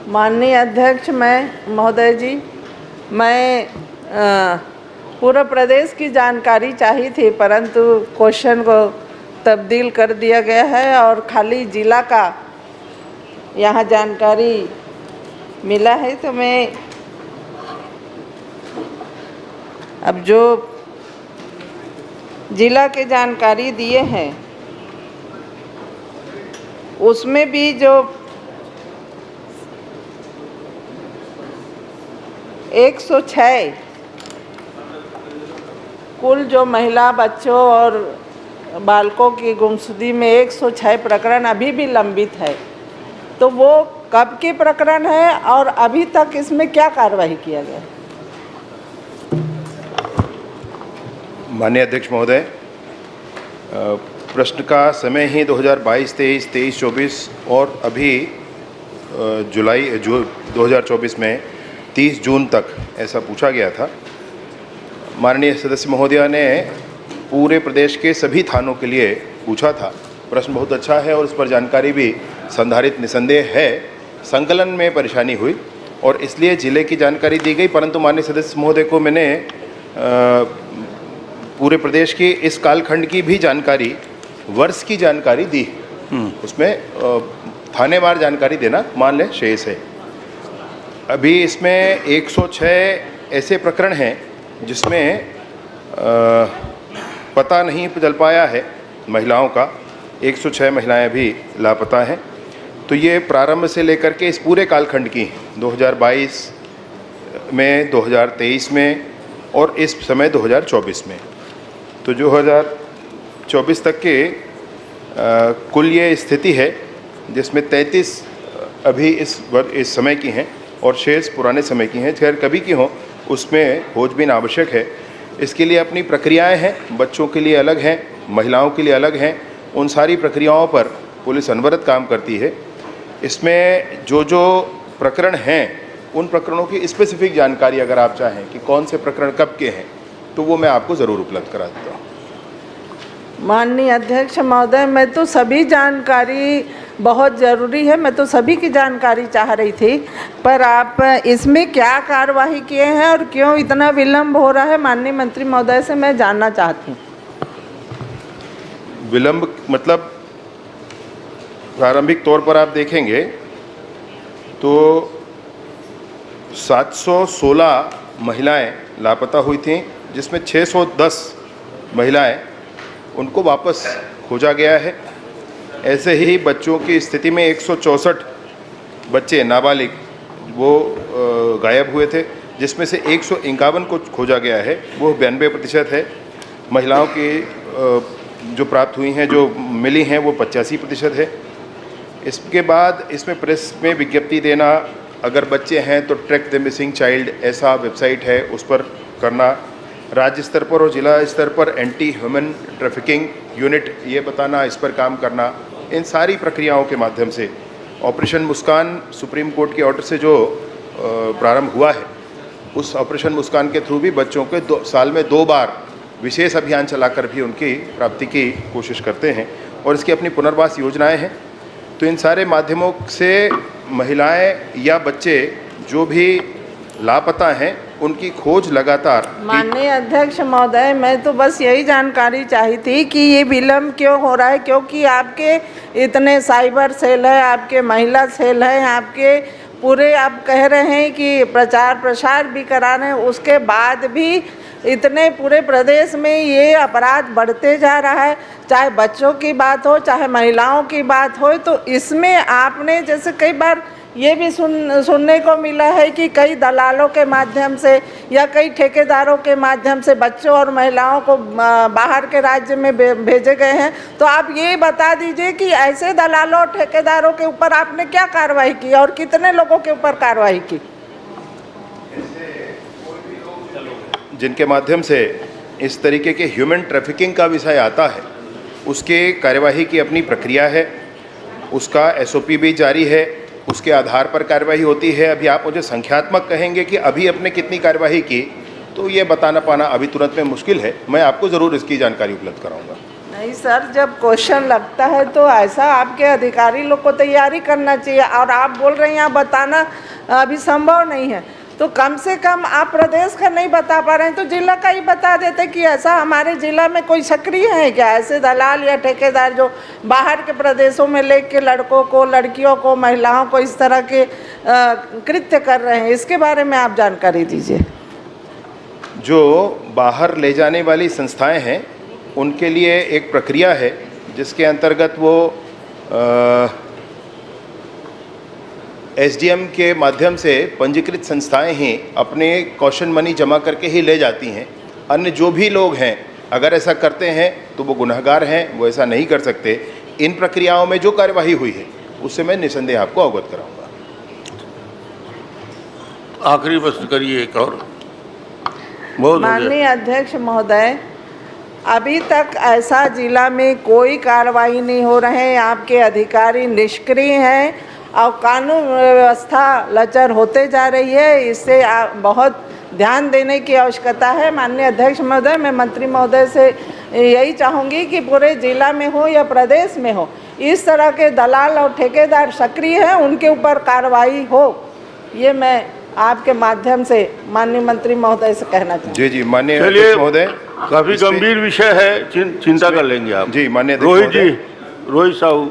माननीय अध्यक्ष महोदय जी, मैं पूरा प्रदेश की जानकारी चाहिए थी, परंतु क्वेश्चन को तब्दील कर दिया गया है और खाली ज़िला का यहाँ जानकारी मिला है। तो मैं अब जो ज़िला के जानकारी दिए हैं उसमें भी जो 106 कुल जो महिला, बच्चों और बालकों की गुमशुदगी में 106 प्रकरण अभी भी लंबित है। तो वो कब के प्रकरण है और अभी तक इसमें क्या कार्रवाई किया गया? माननीय अध्यक्ष महोदय, प्रश्न का समय ही 2022-23, 23-24 और अभी जुलाई 2024 में 30 जून तक ऐसा पूछा गया था। माननीय सदस्य महोदया ने पूरे प्रदेश के सभी थानों के लिए पूछा था। प्रश्न बहुत अच्छा है और उस पर जानकारी भी संधारित निसंदेह है। संकलन में परेशानी हुई और इसलिए ज़िले की जानकारी दी गई, परंतु माननीय सदस्य महोदय को मैंने पूरे प्रदेश की इस कालखंड की भी जानकारी, वर्ष की जानकारी दी। उसमें थानेवार जानकारी देना मान लें शेष है। अभी इसमें 106 ऐसे प्रकरण हैं जिसमें पता नहीं चल पाया है महिलाओं का। 106 महिलाएं भी लापता हैं। तो ये प्रारंभ से लेकर के इस पूरे कालखंड की 2022 में, 2023 में और इस समय 2024 में, तो 2024 तक के कुल ये स्थिति है जिसमें 33 अभी इस समय की हैं और शेष पुराने समय की हैं। खैर कभी की हो उसमें खोजबीन आवश्यक है। इसके लिए अपनी प्रक्रियाएं हैं, बच्चों के लिए अलग हैं, महिलाओं के लिए अलग हैं। उन सारी प्रक्रियाओं पर पुलिस अनवरत काम करती है। इसमें जो प्रकरण हैं उन प्रकरणों की स्पेसिफिक जानकारी अगर आप चाहें कि कौन से प्रकरण कब के हैं तो वो मैं आपको ज़रूर उपलब्ध करा देता हूँ। माननीय अध्यक्ष महोदय, मैं तो सभी जानकारी बहुत ज़रूरी है, मैं तो सभी की जानकारी चाह रही थी, पर आप इसमें क्या कार्रवाई किए हैं और क्यों इतना विलम्ब हो रहा है, माननीय मंत्री महोदय से मैं जानना चाहती हूँ। विलम्ब मतलब प्रारंभिक तौर पर आप देखेंगे तो 716 महिलाएं लापता हुई थीं, जिसमें 610 महिलाएं उनको वापस खोजा गया है। ऐसे ही बच्चों की स्थिति में 164 बच्चे नाबालिग वो गायब हुए थे, जिसमें से 151 को खोजा गया है, वो 92% है। महिलाओं की जो प्राप्त हुई हैं, जो मिली हैं, वो 85% है। इसके बाद इसमें प्रेस में विज्ञप्ति देना, अगर बच्चे हैं तो ट्रैक द मिसिंग चाइल्ड ऐसा वेबसाइट है, उस पर करना। राज्य स्तर पर और जिला स्तर पर एंटी ह्यूमन ट्रैफिकिंग यूनिट ये बताना, इस पर काम करना। इन सारी प्रक्रियाओं के माध्यम से ऑपरेशन मुस्कान सुप्रीम कोर्ट के ऑर्डर से जो प्रारंभ हुआ है, उस ऑपरेशन मुस्कान के थ्रू भी बच्चों के साल में 2 बार विशेष अभियान चलाकर भी उनकी प्राप्ति की कोशिश करते हैं और इसकी अपनी पुनर्वास योजनाएं हैं। तो इन सारे माध्यमों से महिलाएं या बच्चे जो भी लापता हैं उनकी खोज लगातार। माननीय अध्यक्ष महोदय, मैं तो बस यही जानकारी चाहिए थी कि ये विलम्ब क्यों हो रहा है, क्योंकि आपके इतने साइबर सेल है, आपके महिला सेल है, आपके पूरे आप कह रहे हैं कि प्रचार प्रसार भी करा रहे हैं, उसके बाद भी इतने पूरे प्रदेश में ये अपराध बढ़ते जा रहा है। चाहे बच्चों की बात हो, चाहे महिलाओं की बात हो, तो इसमें आपने जैसे कई बार ये भी सुनने को मिला है कि कई दलालों के माध्यम से या कई ठेकेदारों के माध्यम से बच्चों और महिलाओं को बाहर के राज्य में भेजे गए हैं। तो आप ये बता दीजिए कि ऐसे दलालों और ठेकेदारों के ऊपर आपने क्या कार्रवाई की और कितने लोगों के ऊपर कार्रवाई की? जिनके माध्यम से इस तरीके के ह्यूमन ट्रैफिकिंग का विषय आता है, उसके कार्यवाही की अपनी प्रक्रिया है, उसका SOP भी जारी है, उसके आधार पर कार्रवाई होती है। अभी आप मुझे संख्यात्मक कहेंगे कि अभी अपने कितनी कार्रवाई की, तो ये बताना पाना अभी तुरंत में मुश्किल है। मैं आपको ज़रूर इसकी जानकारी उपलब्ध कराऊंगा। नहीं सर, जब क्वेश्चन लगता है तो ऐसा आपके अधिकारी लोग को तैयारी करना चाहिए, और आप बोल रहे हैं यहाँ बताना अभी संभव नहीं है, तो कम से कम आप प्रदेश का नहीं बता पा रहे हैं तो जिला का ही बता देते कि ऐसा हमारे जिला में कोई सक्रिय है क्या, ऐसे दलाल या ठेकेदार जो बाहर के प्रदेशों में लेके लड़कों को, लड़कियों को, महिलाओं को इस तरह के कृत्य कर रहे हैं, इसके बारे में आप जानकारी दीजिए। जो बाहर ले जाने वाली संस्थाएं हैं उनके लिए एक प्रक्रिया है जिसके अंतर्गत वो एसडीएम के माध्यम से पंजीकृत संस्थाएं ही अपने कॉशन मनी जमा करके ही ले जाती हैं। अन्य जो भी लोग हैं अगर ऐसा करते हैं तो वो गुनहगार हैं, वो ऐसा नहीं कर सकते। इन प्रक्रियाओं में जो कार्यवाही हुई है उससे मैं निसंदेह आपको अवगत कराऊंगा। आखिरी प्रश्न करिए एक और। बहुत माननीय अध्यक्ष महोदय, अभी तक ऐसा जिला में कोई कार्रवाई नहीं हो रहे हैं, आपके अधिकारी निष्क्रिय हैं और कानून व्यवस्था लचर होते जा रही है, इससे बहुत ध्यान देने की आवश्यकता है। माननीय अध्यक्ष महोदय, मैं मंत्री महोदय से यही चाहूँगी कि पूरे जिला में हो या प्रदेश में हो, इस तरह के दलाल और ठेकेदार सक्रिय हैं, उनके ऊपर कार्रवाई हो, ये मैं आपके माध्यम से माननीय मंत्री महोदय से कहना चाहूँगी। जी जी, माननीय अध्यक्ष महोदय, काफी गंभीर विषय है, चिंता कर लेंगे आप। जी माननीय रोहित साहू।